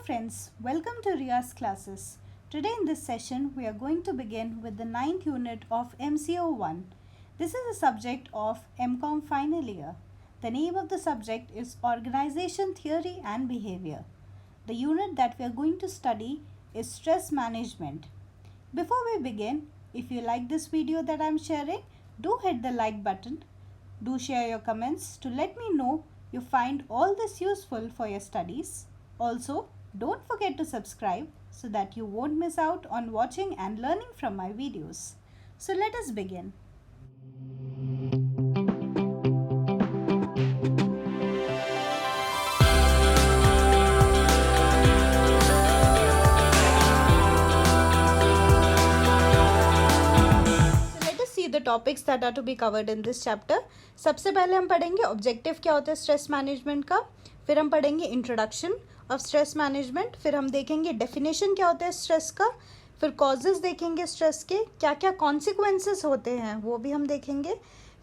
friends, welcome to Ria's classes. Today in this session we are going to begin with the 9th unit of MCO1. This is a subject of MCOM final year. The name of the subject is Organization Theory and Behavior. The unit that we are going to study is Stress Management. Before we begin, if you like this video that I am sharing, do hit the like button. Do share your comments to let me know you find all this useful for your studies. Also, don't forget to subscribe so that you won't miss out on watching and learning from my videos. So let us begin. The topics that are to be covered in this chapter. सबसे पहले हम पढ़ेंगे objective क्या होता है stress management का, फिर हम पढ़ेंगे इंट्रोडक्शन ऑफ स्ट्रेस मैनेजमेंट, फिर हम देखेंगे डेफिनेशन क्या होता है स्ट्रेस का, फिर कॉजेज देखेंगे स्ट्रेस के, क्या क्या कॉन्सिक्वेंसेस होते हैं वो भी हम देखेंगे,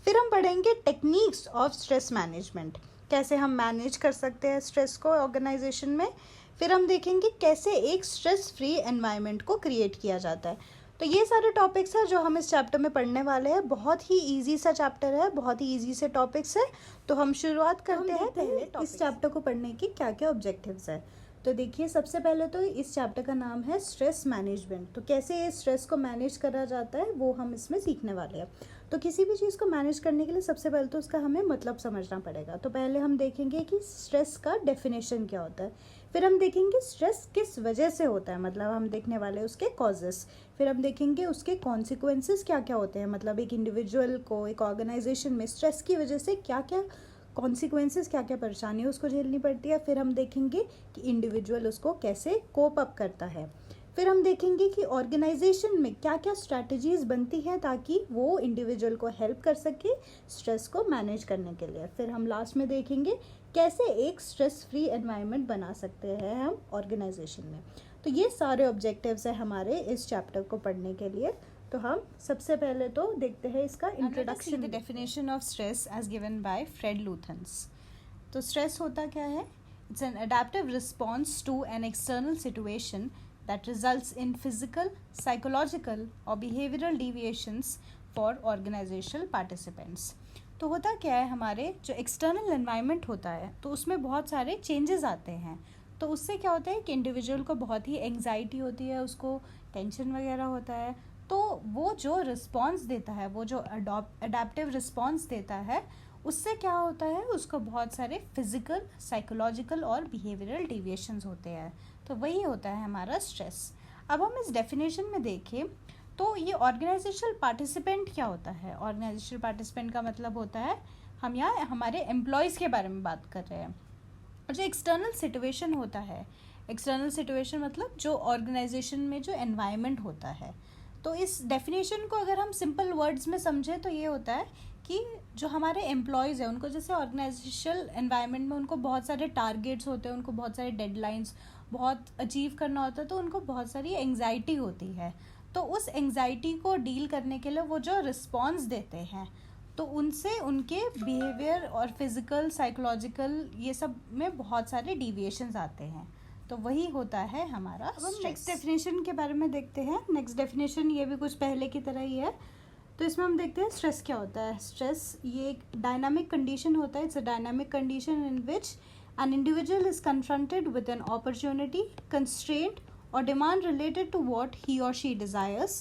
फिर हम पढ़ेंगे टेक्निक्स ऑफ स्ट्रेस मैनेजमेंट, कैसे हम मैनेज कर सकते हैं स्ट्रेस को ऑर्गेनाइजेशन में, फिर हम देखेंगे कैसे एक स्ट्रेस फ्री एनवायरनमेंट को क्रिएट किया जाता है. तो ये सारे टॉपिक्स हैं जो हम इस चैप्टर में पढ़ने वाले हैं. बहुत ही इजी सा चैप्टर है, बहुत ही इजी से टॉपिक्स है. तो हम शुरुआत करते हैं पहले इस चैप्टर को पढ़ने की क्या क्या ऑब्जेक्टिव्स है. तो देखिए सबसे पहले तो इस चैप्टर का नाम है स्ट्रेस मैनेजमेंट. तो कैसे ये स्ट्रेस को मैनेज करा जाता है वो हम इसमें सीखने वाले हैं. तो किसी भी चीज़ को मैनेज करने के लिए सबसे पहले तो उसका हमें मतलब समझना पड़ेगा. तो पहले हम देखेंगे कि स्ट्रेस का डेफिनेशन क्या होता है, फिर हम देखेंगे स्ट्रेस किस वजह से होता है, मतलब हम देखने वाले उसके कॉजेस, फिर हम देखेंगे उसके कॉन्सिक्वेंसेस क्या क्या होते हैं, मतलब एक इंडिविजुअल को एक ऑर्गेनाइजेशन में स्ट्रेस की वजह से क्या क्या कॉन्सिक्वेंसेस क्या क्या परेशानी उसको झेलनी पड़ती है, फिर हम देखेंगे कि इंडिविजुअल उसको कैसे कोप अप करता है, फिर हम देखेंगे कि ऑर्गेनाइजेशन में क्या क्या स्ट्रैटेजीज बनती हैं ताकि वो इंडिविजुअल को हेल्प कर सके स्ट्रेस को मैनेज करने के लिए, फिर हम लास्ट में देखेंगे कैसे एक स्ट्रेस फ्री एनवायरनमेंट बना सकते हैं हम ऑर्गेनाइजेशन में. तो ये सारे ऑब्जेक्टिव्स हैं हमारे इस चैप्टर को पढ़ने के लिए. तो हम सबसे पहले तो देखते हैं इसका introduction. The definition of stress as given by Fred Luthans. तो स्ट्रेस होता क्या है? It's an adaptive response to an external situation that results in physical, psychological or behavioral deviations for organizational participants. तो होता क्या है, हमारे जो एक्सटर्नल एनवायरनमेंट होता है तो उसमें बहुत सारे चेंजेस आते हैं. तो उससे क्या होता है कि इंडिविजुअल को बहुत ही एंग्जाइटी होती है, उसको टेंशन वगैरह होता है. तो वो जो रिस्पॉन्स देता है, वो जो अडेप्टिव रिस्पॉन्स देता है, उससे क्या होता है, उसको बहुत सारे फिजिकल, साइकोलॉजिकल और बिहेवियरल डिविएशंस होते हैं. तो वही होता है हमारा स्ट्रेस. अब हम इस डेफिनेशन में देखें तो ये ऑर्गेनाइजेशनल पार्टिसिपेंट क्या होता है. ऑर्गेनाइजेशनल पार्टिसिपेंट का मतलब होता है, हम यहाँ हमारे एम्प्लॉयज़ के बारे में बात कर रहे हैं. और जो एक्सटर्नल सिचुएशन होता है, एक्सटर्नल सिचुएशन मतलब जो ऑर्गेनाइजेशन में जो एनवायरनमेंट होता है. तो इस डेफिनेशन को अगर हम सिंपल वर्ड्स में समझें तो ये होता है कि जो हमारे एम्प्लॉयज़ हैं उनको जैसे ऑर्गेनाइजेशनल एनवायरनमेंट में उनको बहुत सारे टारगेट्स होते हैं, उनको बहुत सारे डेडलाइंस बहुत अचीव करना होता है, तो उनको बहुत सारी एंग्जाइटी होती है. तो उस एंग्जाइटी को डील करने के लिए वो जो रिस्पॉन्स देते हैं तो उनसे उनके बिहेवियर और फिज़िकल, साइकोलॉजिकल ये सब में बहुत सारे डिविएशंस आते हैं. तो वही होता है हमारा. अब हम नेक्स्ट डेफिनेशन के बारे में देखते हैं. नेक्स्ट डेफिनेशन ये भी कुछ पहले की तरह ही है. तो इसमें हम देखते हैं स्ट्रेस क्या होता है. स्ट्रेस ये एक डायनामिक कंडीशन होता है. It's a dynamic condition in which an individual is confronted with an opportunity, constraint or demand related to what he or she desires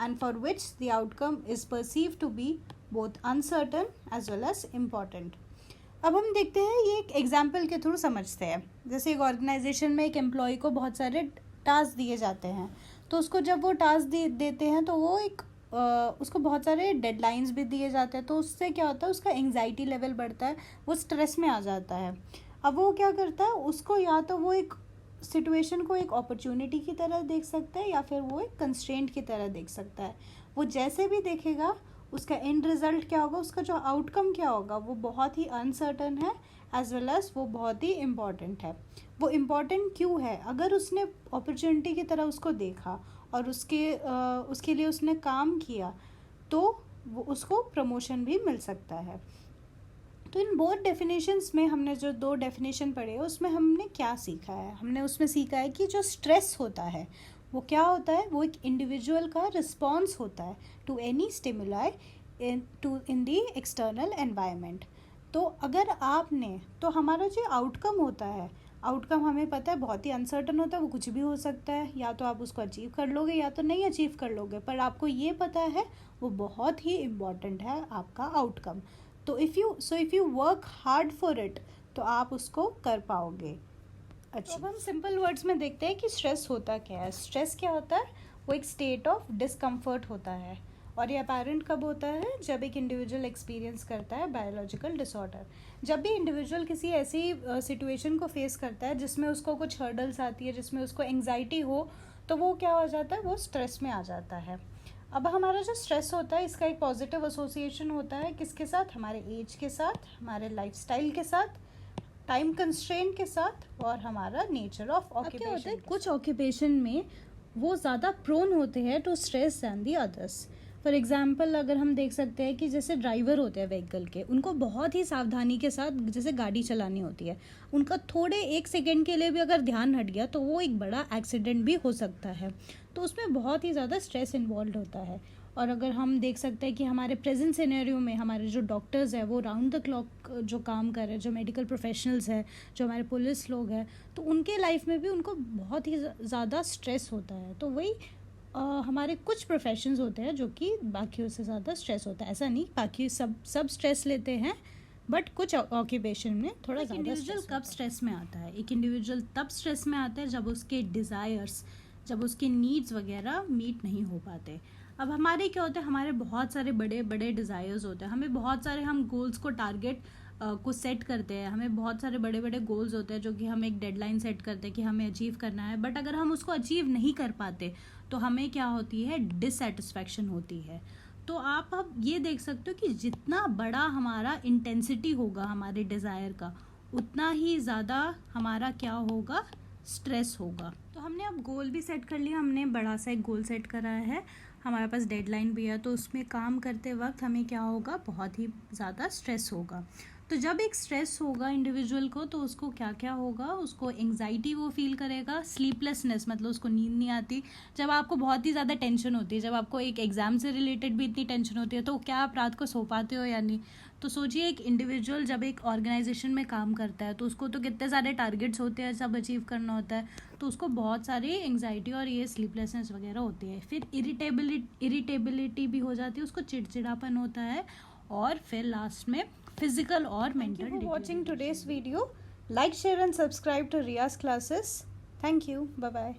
and for which the outcome is perceived to be both uncertain as well as important. अब हम देखते हैं ये एक example के through समझते हैं. जैसे एक ऑर्गेनाइजेशन में एक एम्प्लॉय को बहुत सारे टास्क दिए जाते हैं, तो उसको जब वो टास्क देते हैं तो वो एक उसको बहुत सारे डेडलाइंस भी दिए जाते हैं. तो उससे क्या होता है, उसका एंग्जाइटी लेवल बढ़ता है, वो स्ट्रेस में आ जाता है. अब वो क्या करता है, उसको या तो वो एक सिचुएशन को एक अपॉर्चुनिटी की तरह देख सकता है या फिर वो एक कंस्ट्रेंट की तरह देख सकता है. वो जैसे भी देखेगा उसका एंड रिज़ल्ट क्या होगा, उसका जो आउटकम क्या होगा वो बहुत ही अनसर्टन है एज वेल एज वो बहुत ही इम्पॉर्टेंट है. वो इम्पॉर्टेंट क्यों है? अगर उसने अपॉर्चुनिटी की तरह उसको देखा और उसके लिए उसने काम किया तो वो उसको प्रमोशन भी मिल सकता है. तो तो इन बोथ डेफिनेशंस में हमने जो 2 डेफिनेशन पढ़े उसमें हमने क्या सीखा है? हमने उसमें सीखा है कि जो स्ट्रेस होता है वो क्या होता है, वो एक इंडिविजुअल का रिस्पॉन्स होता है to any stimuli in the external environment. तो अगर आपने, तो हमारा जो आउटकम होता है, आउटकम हमें पता है बहुत ही अनसर्टन होता है, वो कुछ भी हो सकता है, या तो आप उसको अचीव कर लोगे या तो नहीं अचीव कर लोगे, पर आपको ये पता है वो बहुत ही इम्पॉर्टेंट है आपका आउटकम। तो if you work hard for it तो आप उसको कर पाओगे। अच्छा, अब हम सिंपल वर्ड्स में देखते हैं कि स्ट्रेस होता क्या है। स्ट्रेस क्या होता है? वो एक स्टेट ऑफ डिस्कम्फर्ट होता है, और ये अपेरेंट कब होता है? जब एक इंडिविजुअल एक्सपीरियंस करता है बायोलॉजिकल डिसऑर्डर। जब भी इंडिविजुअल किसी ऐसी सिचुएशन को फेस करता है जिसमें उसको कुछ हर्डल्स आती है, जिसमें उसको एंग्जाइटी हो, तो वो क्या हो जाता है? वो स्ट्रेस में आ जाता है। अब हमारा जो स्ट्रेस होता है इसका एक पॉजिटिव एसोसिएशन होता है किसके साथ? हमारे एज के साथ, हमारे लाइफस्टाइल के साथ, टाइम कंस्ट्रेंट के साथ, और हमारा नेचर ऑफ ऑक्यूपेशन। होता है कुछ ऑक्यूपेशन में वो ज़्यादा प्रोन होते हैं to stress than the others. For example अगर हम देख सकते हैं कि जैसे ड्राइवर होते हैं व्हीकल के, उनको बहुत ही सावधानी के साथ जैसे गाड़ी चलानी होती है, उनका थोड़े 1 सेकेंड के लिए भी अगर ध्यान हट गया तो वो एक बड़ा एक्सीडेंट भी हो सकता है। तो उसमें बहुत ही ज़्यादा स्ट्रेस इन्वॉल्व होता है। और अगर हम देख सकते हैं कि हमारे प्रेजेंट सिनेरियो में हमारे जो डॉक्टर्स हैं वो राउंड द क्लॉक जो काम कर रहे हैं, जो मेडिकल प्रोफेशनल्स हैं, जो हमारे पुलिस लोग हैं, तो उनके लाइफ में भी उनको बहुत ही ज़्यादा स्ट्रेस होता है। तो वही हमारे कुछ प्रोफेशंस होते हैं जो कि बाकियों से ज़्यादा स्ट्रेस होता है। ऐसा नहीं बाकी सब स्ट्रेस लेते हैं, बट कुछ ऑक्यूपेशन में थोड़ा ज़्यादा। इंडिविजुअल कब स्ट्रेस में आता है? एक इंडिविजुअल तब स्ट्रेस में आता है जब उसके डिज़ायर्स, जब उसके नीड्स वगैरह मीट नहीं हो पाते। अब हमारे क्या होता है, हमारे बहुत सारे बड़े बड़े डिज़ायर्स होते हैं, हमें बहुत सारे, हम गोल्स को टारगेट को सेट करते हैं, हमें बहुत सारे बड़े बड़े गोल्स होते हैं जो कि हम एक डेडलाइन सेट करते हैं कि हमें अचीव करना है, बट अगर हम उसको अचीव नहीं कर पाते तो हमें क्या होती है? डिससेटिस्फैक्शन होती है। तो आप अब ये देख सकते हो कि जितना बड़ा हमारा इंटेंसिटी होगा हमारे डिज़ायर का, उतना ही ज़्यादा हमारा क्या होगा? स्ट्रेस होगा। तो हमने अब गोल भी सेट कर लिया, हमने बड़ा सा एक गोल सेट करा है, हमारे पास डेडलाइन भी है, तो उसमें काम करते वक्त हमें क्या होगा? बहुत ही ज़्यादा स्ट्रेस होगा। तो जब एक स्ट्रेस होगा इंडिविजुअल को तो उसको क्या क्या होगा? उसको एंग्जाइटी वो फील करेगा, स्लीपलेसनेस मतलब उसको नींद नहीं आती। जब आपको बहुत ही ज़्यादा टेंशन होती है, जब आपको एक एग्ज़ाम से रिलेटेड भी इतनी टेंशन होती है, तो क्या आप रात को सो पाते हो या नहीं? तो सोचिए एक इंडिविजुअल जब एक ऑर्गेनाइजेशन में काम करता है तो उसको तो कितने सारे टारगेट्स होते हैं, सब अचीव करना होता है, तो उसको बहुत सारी एंग्जाइटी और ये स्लीपलेसनेस वगैरह होती है। फिर इरिटेबिलिटी भी हो जाती है, उसको चिड़चिड़ापन होता है, और फिर लास्ट में फिजिकल और mental. Thank you for watching today's video. Like, share and subscribe to Riya's classes. Thank you. Bye bye.